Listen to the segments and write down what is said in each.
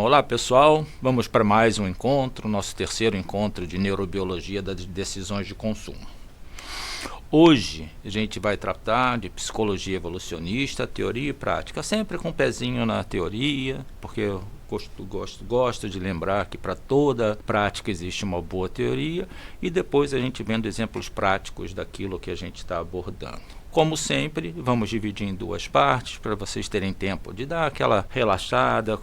Olá pessoal, vamos para mais um encontro, nosso terceiro encontro de neurobiologia das decisões de consumo. Hoje a gente vai tratar de psicologia evolucionista, teoria e prática, sempre com um pezinho na teoria, porque eu gosto de lembrar que para toda prática existe uma boa teoria, e depois a gente vendo exemplos práticos daquilo que a gente está abordando. Como sempre, vamos dividir em duas partes para vocês terem tempo de dar aquela relaxada,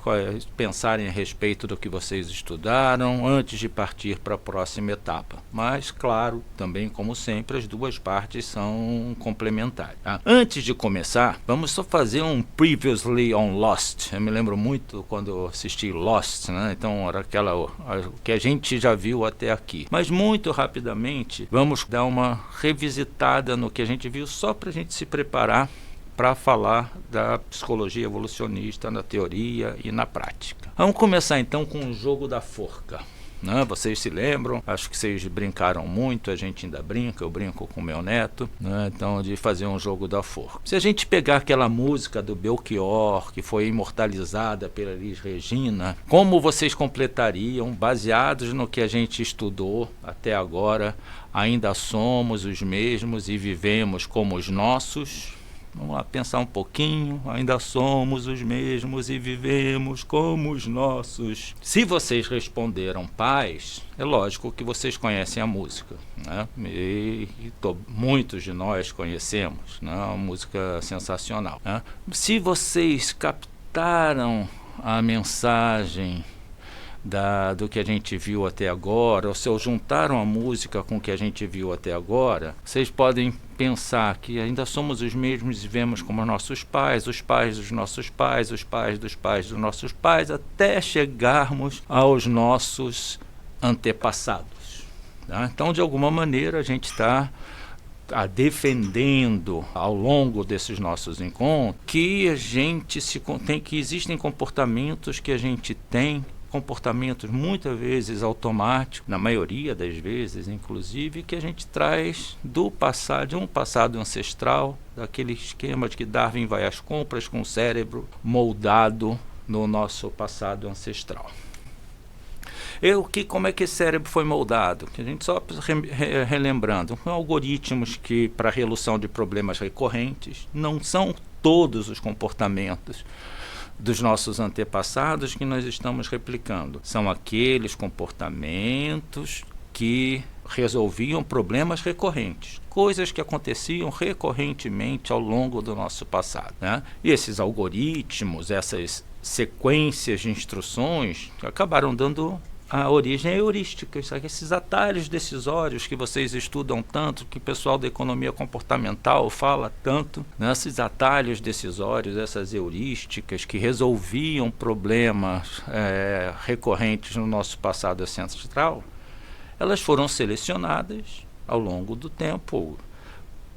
pensarem a respeito do que vocês estudaram antes de partir para a próxima etapa. Mas, claro, também como sempre, as duas partes são complementares. Tá? Antes de começar, vamos só fazer um Previously on Lost. Eu me lembro muito quando eu assisti Lost, né? Então era o que a gente já viu até aqui. Mas muito rapidamente, vamos dar uma revisitada no que a gente viu só para a gente se preparar para falar da psicologia evolucionista na teoria e na prática. Vamos começar então com o jogo da forca. Né? Vocês se lembram, acho que vocês brincaram muito, a gente ainda brinca, eu brinco com meu neto, né? Então de fazer um jogo da forca. Se a gente pegar aquela música do Belchior, que foi imortalizada pela Elis Regina, como vocês completariam, baseados no que a gente estudou até agora, ainda somos os mesmos e vivemos como os nossos? Vamos lá pensar um pouquinho, ainda somos os mesmos e vivemos como os nossos. Se vocês responderam paz, é lógico que vocês conhecem a música, né? Muitos de nós conhecemos, né? Uma música sensacional, né? Se vocês captaram a mensagem do que a gente viu até agora, ou se juntaram a música com o que a gente viu até agora, vocês podem pensar que ainda somos os mesmos e vivemos como nossos pais, os pais dos nossos pais, os pais dos pais dos nossos pais, até chegarmos aos nossos antepassados. Tá? Então, de alguma maneira, a gente está defendendo ao longo desses nossos encontros que a gente que existem comportamentos que a gente tem, comportamentos muitas vezes automáticos, na maioria das vezes inclusive, que a gente traz do passado, de um passado ancestral, daquele esquema de que Darwin vai às compras com o cérebro moldado no nosso passado ancestral. Como é que esse cérebro foi moldado? A gente só relembrando, com algoritmos que para a resolução de problemas recorrentes não são todos os comportamentos dos nossos antepassados que nós estamos replicando. São aqueles comportamentos que resolviam problemas recorrentes, coisas que aconteciam recorrentemente ao longo do nosso passado, né? E esses algoritmos, essas sequências de instruções acabaram dando a origem a heurísticas, esses atalhos decisórios que vocês estudam tanto, que o pessoal da economia comportamental fala tanto, né? Esses atalhos decisórios, essas heurísticas que resolviam problemas recorrentes no nosso passado ancestral, elas foram selecionadas ao longo do tempo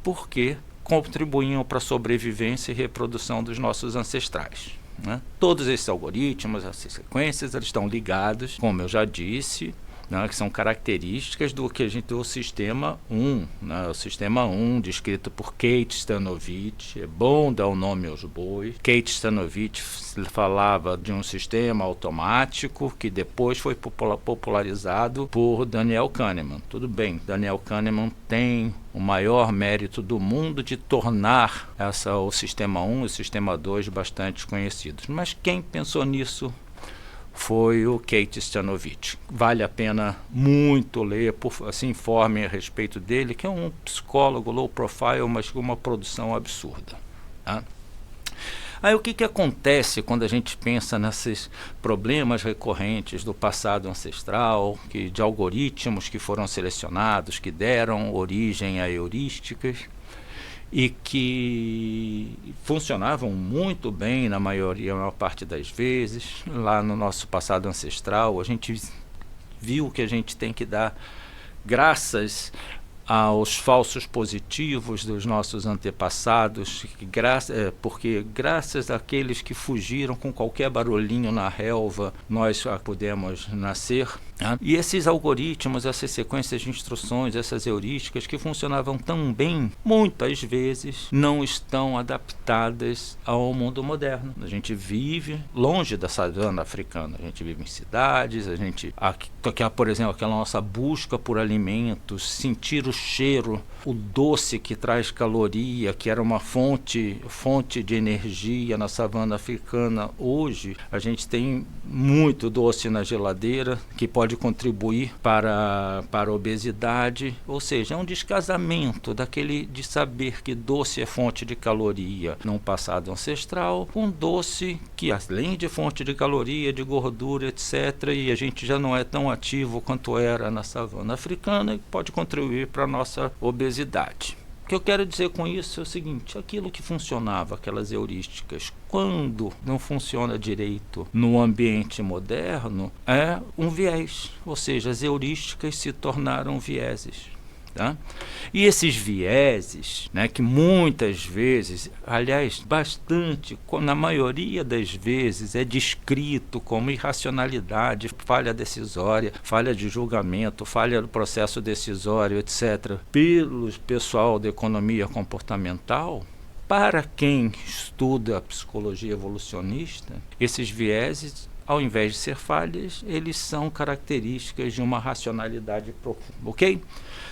porque contribuíam para a sobrevivência e reprodução dos nossos ancestrais. Né? Todos esses algoritmos, essas sequências, eles estão ligados, como eu já disse, né, que são características do sistema 1, né, o sistema 1 descrito por Kate Stanovich. É bom dar o nome aos bois. Kate Stanovich falava de um sistema automático que depois foi popularizado por Daniel Kahneman. Tudo bem, Daniel Kahneman tem o maior mérito do mundo de tornar o sistema 1 e o sistema 2 bastante conhecidos. Mas quem pensou nisso foi o Kate Stanovich. Vale a pena muito ler, assim, informem a respeito dele, que é um psicólogo low profile, mas com uma produção absurda. Tá? Aí o que acontece quando a gente pensa nesses problemas recorrentes do passado ancestral, de algoritmos que foram selecionados, que deram origem a heurísticas, e que funcionavam muito bem na maior parte das vezes. Lá no nosso passado ancestral, a gente viu que a gente tem que dar graças aos falsos positivos dos nossos antepassados, porque graças àqueles que fugiram com qualquer barulhinho na relva, nós pudemos nascer. né? E esses algoritmos, essas sequências de instruções, essas heurísticas que funcionavam tão bem, muitas vezes não estão adaptadas ao mundo moderno. A gente vive longe da savana africana, a gente vive em cidades, por exemplo, aquela nossa busca por alimentos, sentir o cheiro, o doce que traz caloria, que era uma fonte de energia na savana africana. Hoje a gente tem muito doce na geladeira que pode contribuir para a obesidade, ou seja, é um descasamento de saber que doce é fonte de caloria num passado ancestral, com doce que, além de fonte de caloria, de gordura, etc., e a gente já não é tão ativo quanto era na savana africana, e pode contribuir para a nossa obesidade. O que eu quero dizer com isso é o seguinte: aquilo que funcionava, aquelas heurísticas, quando não funciona direito no ambiente moderno, é um viés, ou seja, as heurísticas se tornaram vieses. Tá? E esses vieses, né, que muitas vezes, aliás, na maioria das vezes, é descrito como irracionalidade, falha decisória, falha de julgamento, falha do processo decisório, etc., pelo pessoal da economia comportamental. Para quem estuda a psicologia evolucionista, esses vieses, ao invés de ser falhas, eles são características de uma racionalidade profunda, ok?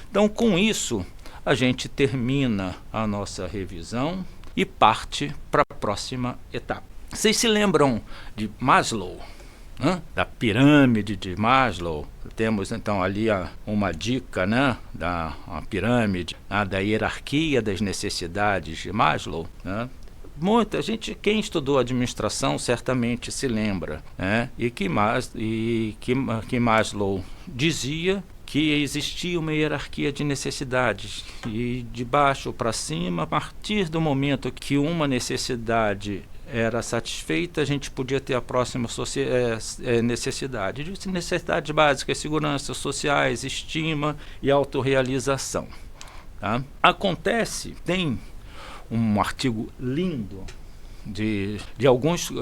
Então, com isso, a gente termina a nossa revisão e parte para a próxima etapa. Vocês se lembram de Maslow, né? Da pirâmide de Maslow? Temos, então, ali uma dica, né? Da pirâmide, da hierarquia das necessidades de Maslow, né? Muita gente, quem estudou administração, certamente se lembra, né? E que Maslow dizia que existia uma hierarquia de necessidades, e de baixo para cima, a partir do momento que uma necessidade era satisfeita, a gente podia ter a próxima necessidade. Necessidades básicas: segurança, sociais, estima e autorrealização. Tá? Tem um artigo lindo de alguns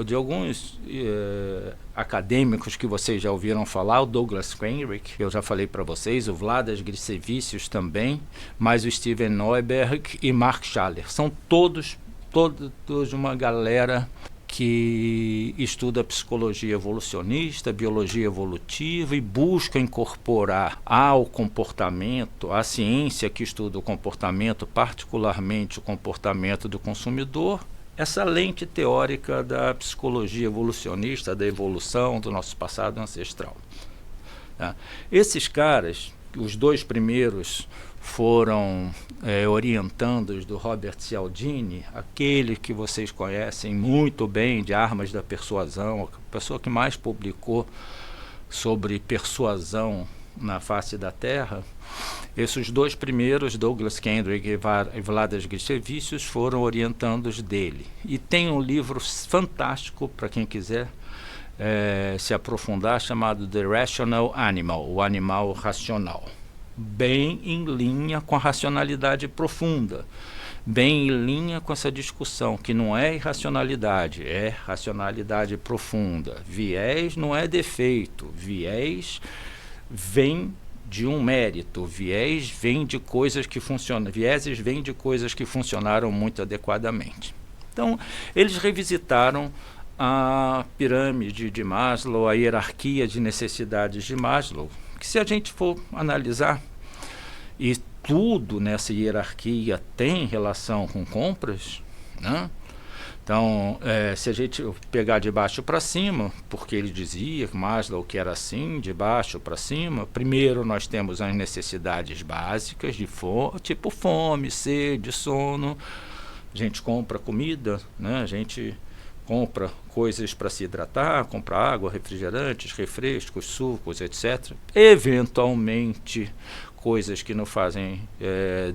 acadêmicos que vocês já ouviram falar, o Douglas Kenrick, que eu já falei para vocês, o Vladas Gricevicius também, mas o Steven Neuberg e Mark Schaller. São todos uma galera que estuda psicologia evolucionista, biologia evolutiva e busca incorporar ao comportamento, à ciência que estuda o comportamento, particularmente o comportamento do consumidor, essa lente teórica da psicologia evolucionista, da evolução do nosso passado ancestral. Tá? Esses caras, os dois primeiros, foram orientandos do Robert Cialdini, aquele que vocês conhecem muito bem de Armas da Persuasão, a pessoa que mais publicou sobre persuasão na face da Terra. Esses dois primeiros, Douglas Kendrick e Vladas Gricevicius, foram orientandos dele. E tem um livro fantástico para quem quiser se aprofundar, chamado The Rational Animal, o animal racional. Bem em linha com a racionalidade profunda, bem em linha com essa discussão, que não é irracionalidade, é racionalidade profunda. Viés não é defeito, viés vem de um mérito, viés vem de coisas que funcionam, vieses vêm de coisas que funcionaram muito adequadamente. Então, eles revisitaram a pirâmide de Maslow, a hierarquia de necessidades de Maslow, que, se a gente for analisar, e tudo nessa hierarquia tem relação com compras, né? Então, se a gente pegar de baixo para cima, porque ele dizia que Maslow que era assim, de baixo para cima, primeiro nós temos as necessidades básicas, tipo fome, sede, sono. A gente compra comida, né? A gente compra coisas para se hidratar, compra água, refrigerantes, refrescos, sucos, etc. Eventualmente, coisas que nos fazem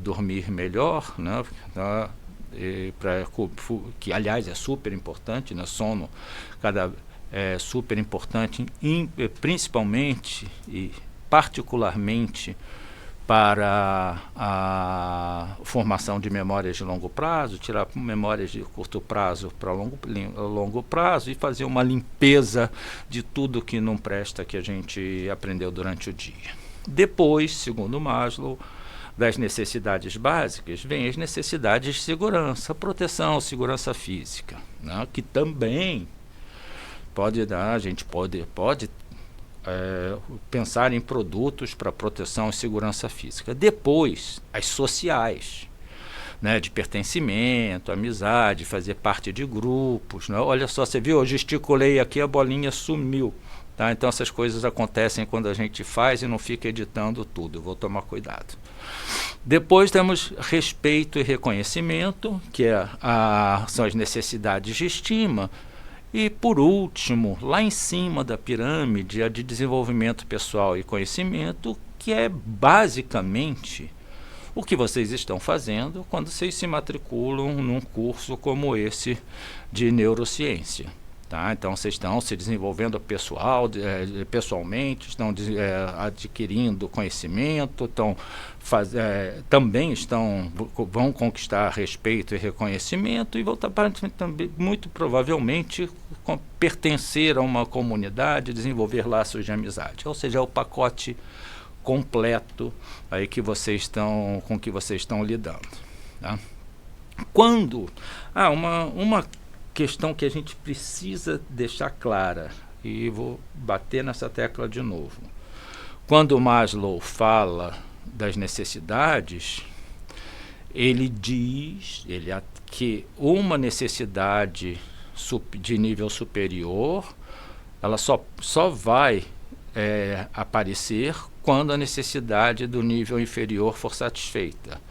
dormir melhor, né? Que aliás é super importante, né? Sono super importante, principalmente e particularmente para a formação de memórias de longo prazo, tirar memórias de curto prazo para longo prazo e fazer uma limpeza de tudo que não presta que a gente aprendeu durante o dia. Depois, segundo Maslow, das necessidades básicas, vem as necessidades de segurança, proteção, segurança física, né, que também pode dar, a gente pode pensar em produtos para proteção e segurança física. Depois, as sociais, né, de pertencimento, amizade, fazer parte de grupos. Né? Olha só, você viu, eu gesticulei aqui, a bolinha sumiu. Tá? Então essas coisas acontecem quando a gente faz e não fica editando tudo. Eu vou tomar cuidado. Depois temos respeito e reconhecimento, que são as necessidades de estima. E, por último, lá em cima da pirâmide, a de desenvolvimento pessoal e conhecimento, que é basicamente o que vocês estão fazendo quando vocês se matriculam num curso como esse de neurociência. Tá? Então, vocês estão se desenvolvendo pessoalmente, estão adquirindo conhecimento, também vão conquistar respeito e reconhecimento e vão também, muito provavelmente, pertencer a uma comunidade, desenvolver laços de amizade. Ou seja, é o pacote completo aí com que vocês estão lidando. Tá? Uma questão que a gente precisa deixar clara, e vou bater nessa tecla de novo. Quando Maslow fala das necessidades, ele diz que uma necessidade de nível superior, ela só vai aparecer quando a necessidade do nível inferior for satisfeita.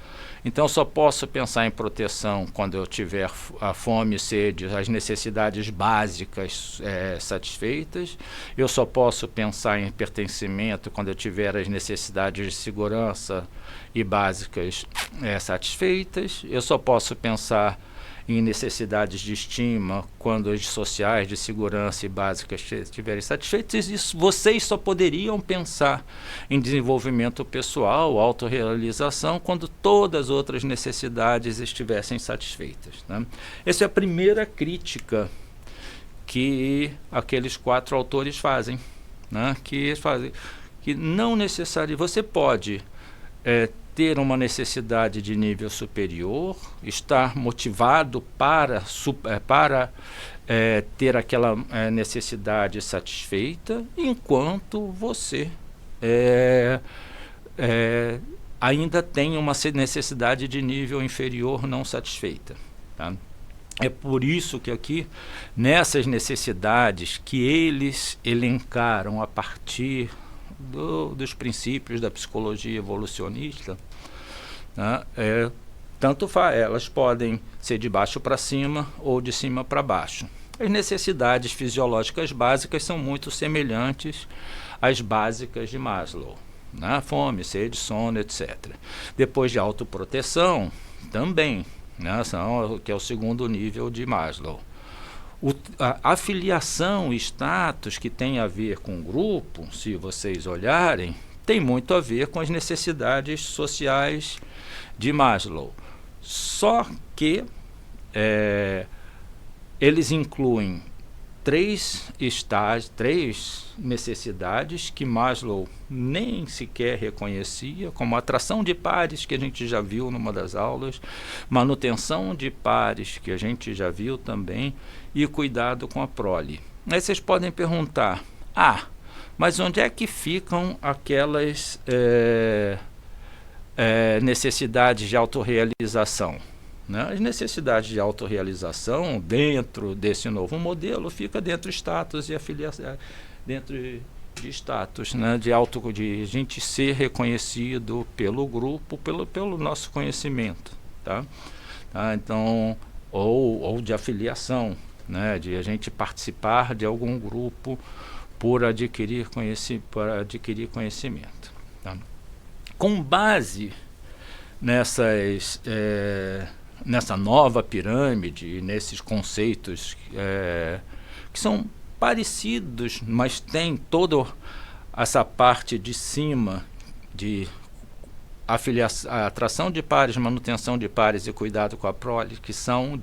Então, só posso pensar em proteção quando eu tiver a fome, sede, as necessidades básicas satisfeitas. Eu só posso pensar em pertencimento quando eu tiver as necessidades de segurança e básicas satisfeitas. Eu só posso pensar em necessidades de estima quando as sociais, de segurança e básicas estiverem satisfeitas. Isso, vocês só poderiam pensar em desenvolvimento pessoal, autorrealização, quando todas as outras necessidades estivessem satisfeitas. Né? Essa é a primeira crítica que aqueles 4 autores fazem. Né? Que não necessariamente você pode ter uma necessidade de nível superior, estar motivado para ter aquela necessidade satisfeita, enquanto você ainda tem uma necessidade de nível inferior não satisfeita. Tá? É por isso que aqui, nessas necessidades que eles elencaram a partir dos princípios da psicologia evolucionista, né, elas podem ser de baixo para cima ou de cima para baixo. As necessidades fisiológicas básicas são muito semelhantes às básicas de Maslow, né, fome, sede, sono, etc. Depois de autoproteção, também, né, que é o segundo nível de Maslow. A afiliação e status que tem a ver com o grupo, se vocês olharem, tem muito a ver com as necessidades sociais de Maslow. Só que eles incluem 3 necessidades que Maslow nem sequer reconhecia, como atração de pares, que a gente já viu numa das aulas, manutenção de pares, que a gente já viu também, e cuidado com a prole. Aí vocês podem perguntar, mas onde é que ficam aquelas necessidades de autorrealização? Né? As necessidades de autorrealização dentro desse novo modelo fica dentro de status e afiliação, dentro de status, né? de a gente ser reconhecido pelo grupo, pelo nosso conhecimento, tá? Então, ou de afiliação, né? De a gente participar de algum grupo por adquirir conhecimento. Tá? Com base nessa nova pirâmide, nesses conceitos que são parecidos, mas tem toda essa parte de cima de a atração de pares, manutenção de pares e cuidado com a prole, que são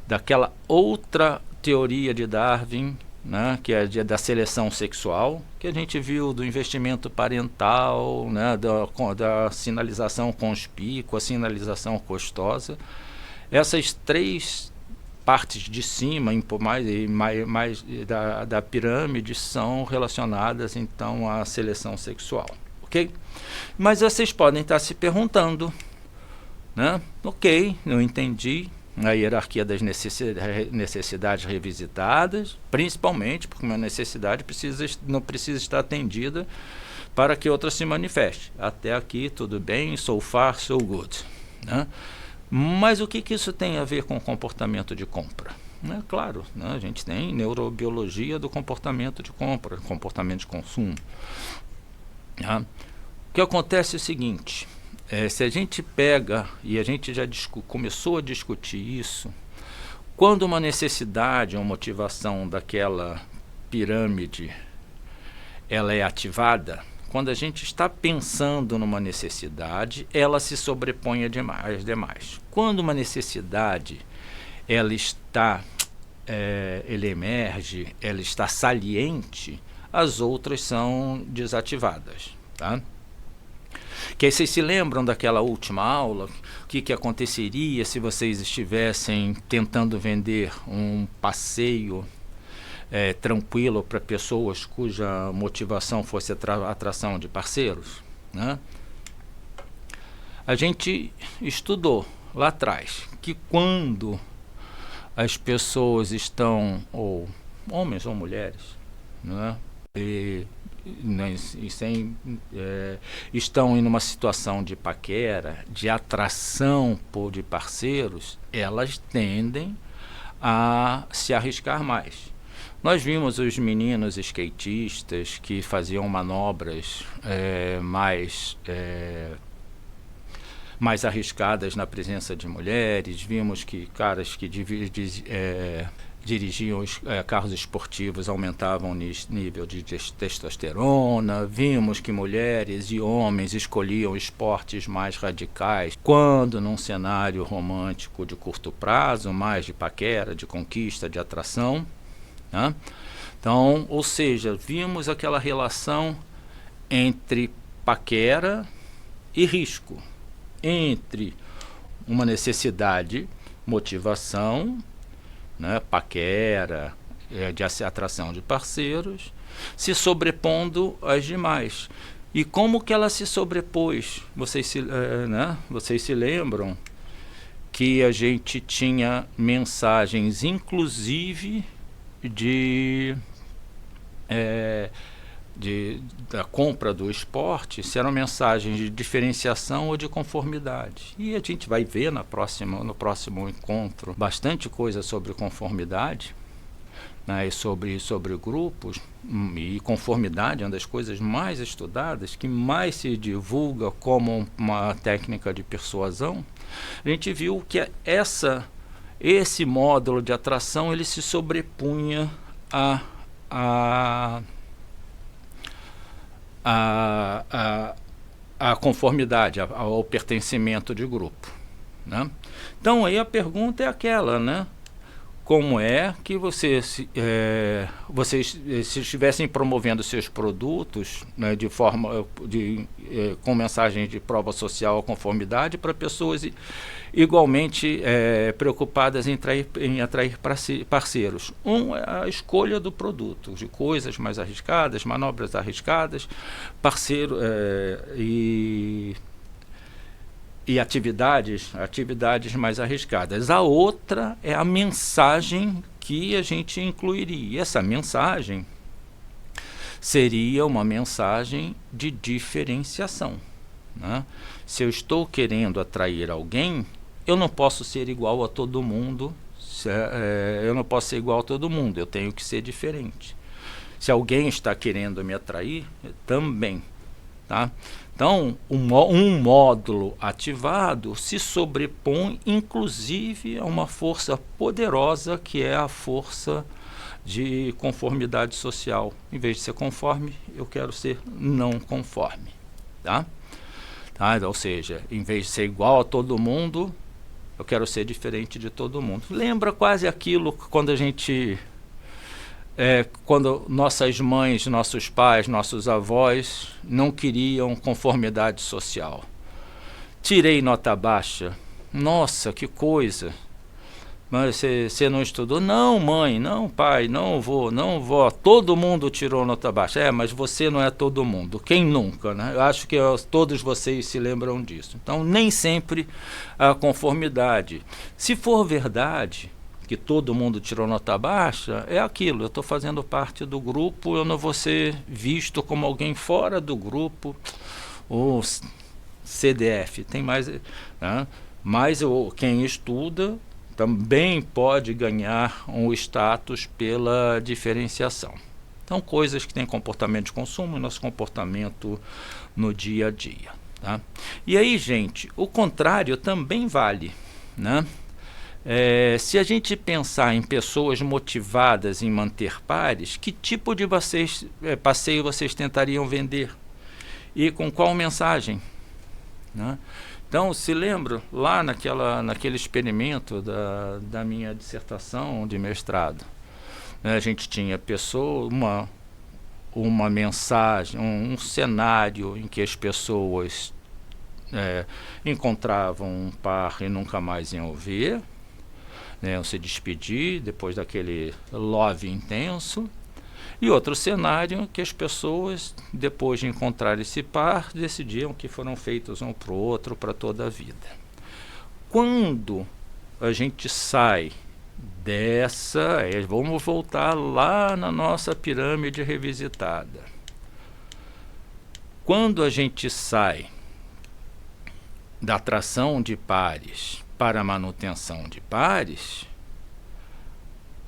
daquela outra teoria de Darwin, né, que é da seleção sexual, que a gente viu do investimento parental, né, da sinalização conspícua, sinalização custosa. Essas três partes de cima, mais da pirâmide, são relacionadas então à seleção sexual, ok? Mas vocês podem estar se perguntando, né? Ok, eu entendi a hierarquia das necessidades revisitadas, principalmente porque uma necessidade não precisa estar atendida para que outra se manifeste. Até aqui tudo bem, so far so good, né? Mas o que isso tem a ver com o comportamento de compra? Claro, né? A gente tem neurobiologia do comportamento de compra, comportamento de consumo. Né? O que acontece é o seguinte, se a gente pega, e a gente já começou a discutir isso, quando uma necessidade, uma motivação daquela pirâmide, ela é ativada, quando a gente está pensando numa necessidade, ela se sobrepõe às demais. Quando uma necessidade ela emerge, ela está saliente, as outras são desativadas, tá? Que aí vocês se lembram daquela última aula, o que aconteceria se vocês estivessem tentando vender um passeio tranquilo para pessoas cuja motivação fosse a atração de parceiros, né? A gente estudou lá atrás que quando as pessoas estão, ou homens ou mulheres, né, estão em uma situação de paquera, de atração de parceiros, elas tendem a se arriscar mais. Nós vimos os meninos skatistas que faziam manobras mais arriscadas na presença de mulheres, vimos que caras que dirigiam carros esportivos aumentavam o nível de testosterona, vimos que mulheres e homens escolhiam esportes mais radicais, quando num cenário romântico de curto prazo, mais de paquera, de conquista, de atração, né? Então, ou seja, vimos aquela relação entre paquera e risco, entre uma necessidade, motivação, né, paquera, de atração de parceiros, se sobrepondo às demais. E como que ela se sobrepôs? Vocês se lembram que a gente tinha mensagens, inclusive, da compra do esporte, se eram mensagens de diferenciação ou de conformidade. E a gente vai ver no próximo encontro bastante coisa sobre conformidade, né, e sobre grupos, e conformidade é uma das coisas mais estudadas, que mais se divulga como uma técnica de persuasão. A gente viu que esse módulo de atração ele se sobrepunha à conformidade, ao pertencimento de grupo, né? Então aí a pergunta é aquela, né? Como é que vocês se estivessem promovendo seus produtos, né, de forma com mensagem de prova social à conformidade para pessoas igualmente preocupadas em atrair parceiros? É a escolha do produto, de coisas mais arriscadas, manobras arriscadas, parceiro e atividades mais arriscadas. A outra é a mensagem que a gente incluiria. Essa mensagem seria uma mensagem de diferenciação, né? Se eu estou querendo atrair alguém, eu não posso ser igual a todo mundo, eu tenho que ser diferente. Se alguém está querendo me atrair, também, tá? Então, um módulo ativado se sobrepõe, inclusive, a uma força poderosa, que é a força de conformidade social. Em vez de ser conforme, eu quero ser não conforme, tá? Tá? Ou seja, em vez de ser igual a todo mundo, eu quero ser diferente de todo mundo. Lembra quase aquilo quando a gente... quando nossas mães, nossos pais, nossos avós não queriam conformidade social. Tirei nota baixa. Nossa, que coisa. Mas você não estudou? Não, mãe, não, pai, não vou, não vou. Todo mundo tirou nota baixa. Mas você não é todo mundo. Quem nunca, né? Eu acho que todos vocês se lembram disso. Então, nem sempre a conformidade. Se for verdade que todo mundo tirou nota baixa, é aquilo. Eu estou fazendo parte do grupo, eu não vou ser visto como alguém fora do grupo. Ou CDF, tem mais... Né? Mas quem estuda também pode ganhar um status pela diferenciação. Então, coisas que têm comportamento de consumo e nosso comportamento no dia a dia. Tá? E aí, gente, o contrário também vale. Né? Se a gente pensar em pessoas motivadas em manter pares, que tipo de passeio vocês tentariam vender? E com qual mensagem? Né? Então, se lembra, lá naquele experimento da minha dissertação de mestrado, né, a gente tinha uma mensagem, um cenário em que as pessoas encontravam um par e nunca mais iam ver, né, iam se despedir depois daquele love intenso. E outro cenário que as pessoas, depois de encontrar esse par, decidiam que foram feitos um para o outro para toda a vida. Quando a gente sai vamos voltar lá na nossa pirâmide revisitada. Quando a gente sai da atração de pares para a manutenção de pares,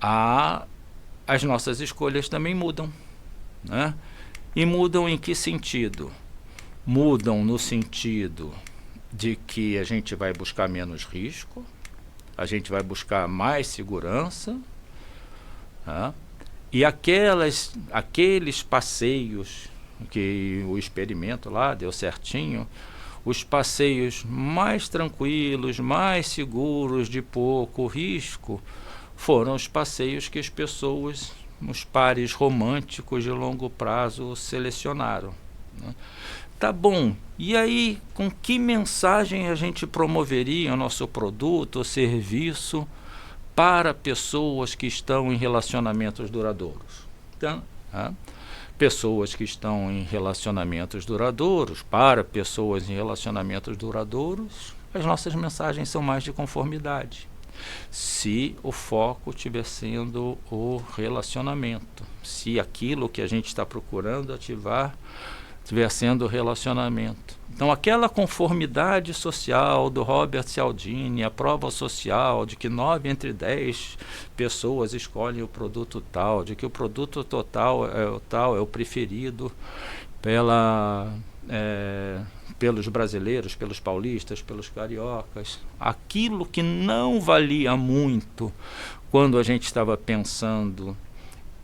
as nossas escolhas também mudam. Né? E mudam em que sentido? Mudam no sentido de que a gente vai buscar menos risco, a gente vai buscar mais segurança, tá? E aqueles passeios que o experimento lá deu certinho, os passeios mais tranquilos, mais seguros, de pouco risco, foram os passeios que as pessoas, os pares românticos de longo prazo, selecionaram. Né? Tá bom, e aí com que mensagem a gente promoveria o nosso produto ou serviço para pessoas que estão em relacionamentos duradouros? Então, pessoas que estão em relacionamentos duradouros, para pessoas em relacionamentos duradouros, as nossas mensagens são mais de conformidade. Se o foco estiver sendo o relacionamento, se aquilo que a gente está procurando ativar estiver sendo o relacionamento. Então, aquela conformidade social do Robert Cialdini, a prova social de que 9 entre 10 pessoas escolhem o produto tal, de que o produto é o preferido pelos brasileiros, pelos paulistas, pelos cariocas. Aquilo que não valia muito quando a gente estava pensando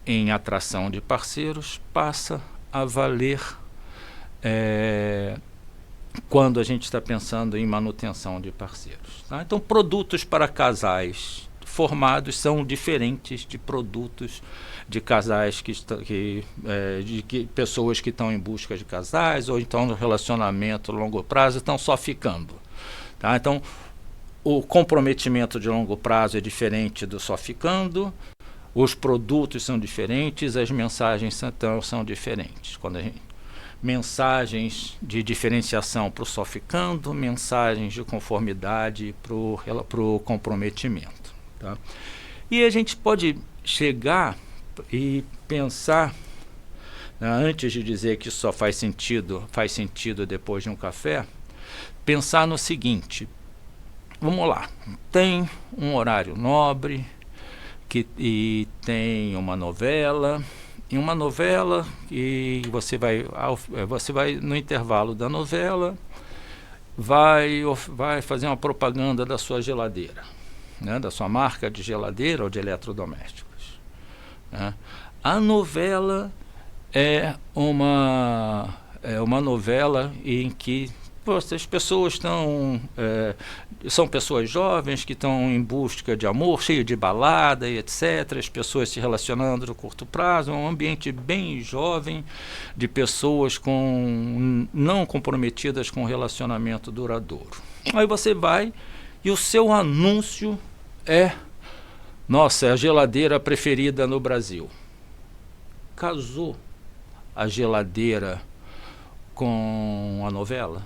em atração de parceiros, passa a valer quando a gente está pensando em manutenção de parceiros. Tá? Então, produtos para casais formados são diferentes de produtos de casais de pessoas que estão em busca de casais ou então no relacionamento a longo prazo estão só ficando. Tá? Então, o comprometimento de longo prazo é diferente do só ficando, os produtos são diferentes, as mensagens são diferentes. Mensagens de diferenciação para o só ficando, mensagens de conformidade para o comprometimento. Tá? E a gente pode chegar e pensar, antes de dizer que isso só faz sentido depois de um café, pensar no seguinte: vamos lá, tem um horário nobre e tem uma novela. Em uma novela, e você vai no intervalo da novela, vai fazer uma propaganda da sua geladeira, né, da sua marca de geladeira ou de eletrodomésticos. Né? A novela é uma novela em que As pessoas são pessoas jovens que estão em busca de amor, cheio de balada e etc. As pessoas se relacionando no curto prazo, um ambiente bem jovem de pessoas não comprometidas com relacionamento duradouro. Aí você vai e o seu anúncio é: nossa, é a geladeira preferida no Brasil. Casou a geladeira com a novela?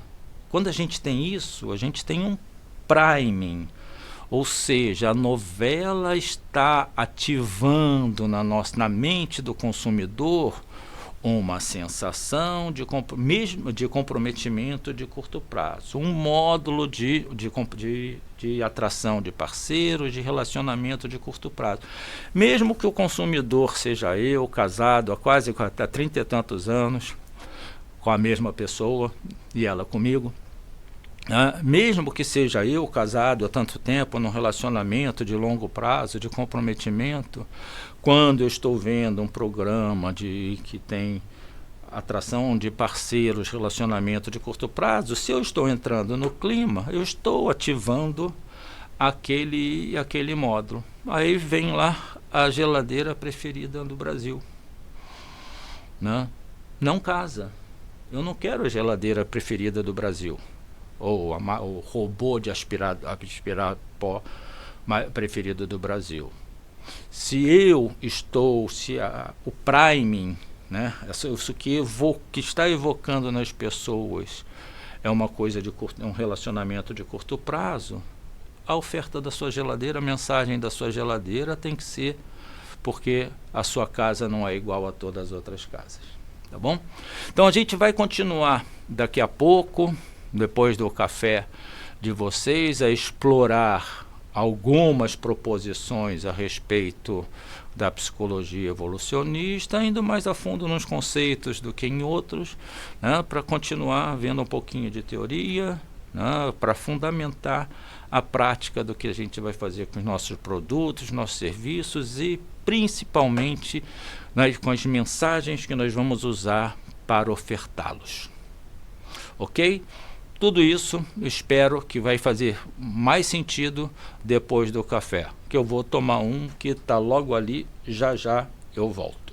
Quando a gente tem isso, a gente tem um priming, ou seja, a novela está ativando na mente do consumidor uma sensação de comprometimento de curto prazo, um módulo de atração de parceiros, de relacionamento de curto prazo. Mesmo que o consumidor seja eu, casado há 30 e tantos anos, com a mesma pessoa e ela comigo, mesmo que seja eu casado há tanto tempo num relacionamento de longo prazo, de comprometimento, quando eu estou vendo um programa que tem atração de parceiros, relacionamento de curto prazo, se eu estou entrando no clima, eu estou ativando aquele módulo. Aí vem lá a geladeira preferida do Brasil, né? Não casa. Eu não quero a geladeira preferida do Brasil, ou o robô de aspirar pó preferido do Brasil. Se o priming, né, isso que está evocando nas pessoas é uma coisa um relacionamento de curto prazo, a oferta da sua geladeira, a mensagem da sua geladeira tem que ser porque a sua casa não é igual a todas as outras casas. Tá bom? Então a gente vai continuar daqui a pouco, depois do café de vocês, a explorar algumas proposições a respeito da psicologia evolucionista, indo mais a fundo nos conceitos do que em outros, né, para continuar vendo um pouquinho de teoria, né, para fundamentar a prática do que a gente vai fazer com os nossos produtos, nossos serviços e principalmente com as mensagens que nós vamos usar para ofertá-los. Ok? Tudo isso eu espero que vai fazer mais sentido depois do café, que eu vou tomar um que está logo ali, já já eu volto.